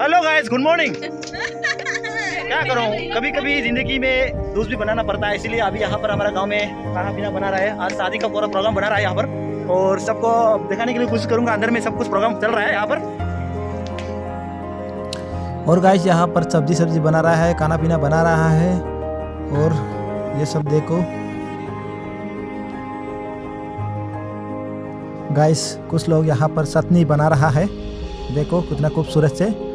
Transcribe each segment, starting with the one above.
Hello guys, good morning. क्या करूँ, कभी कभी जिंदगी में दोस्त भी बनाना पड़ता है, इसीलिए अभी यहाँ पर हमारा गांव में खाना पीना बना रहा है। आज शादी का पूरा प्रोग्राम बना रहा है यहाँ पर, और सबको दिखाने के लिए कोशिश करूँगा। अंदर में सब कुछ प्रोग्राम चल रहा है यहाँ पर। और गाइस यहाँ पर सब्जी बना रहा है, खाना पीना बना रहा है। और ये सब देखो गाइस, कुछ लोग यहाँ पर चटनी बना रहा है। देखो कितना खूबसूरत से।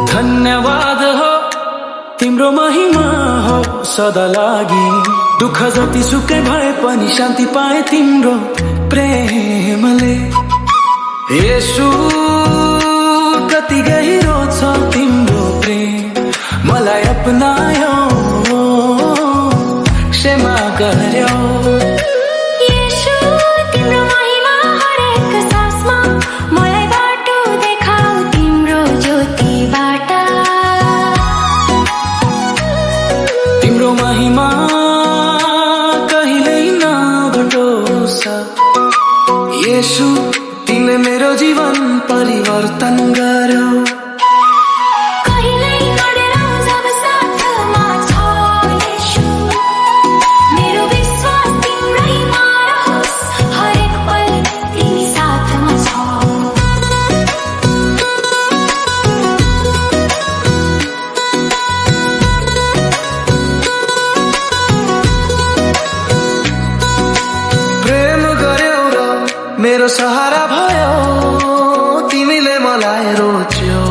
धन्यवाद हो तिम्रो महिमा हो सदा लागि। दुःख जति सुकै भए पनि शान्ति पाए तिम्रो प्रेमले। येशू कति गहिरो छ तिम्रो प्रेम, मलाई अपनायो क्षमा गर्यो। महिमा कहिल्यै नघटोस् येशू, तिमीले मेरो जीवन परिवर्तन गर्यो। मेरो सहारा भयो, तिमीले मलाई रोज्यो।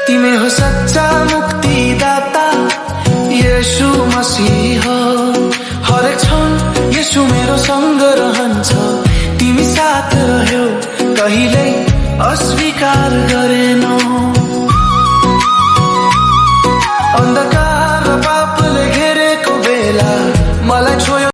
तिमी हो सच्चा मुक्तिदाता येशू मसीह। हरेक क्षण येशू मेरो सँग रहन्छ, तिमी साथ रह्यौ, कहिल्यै अस्वीकार गरे।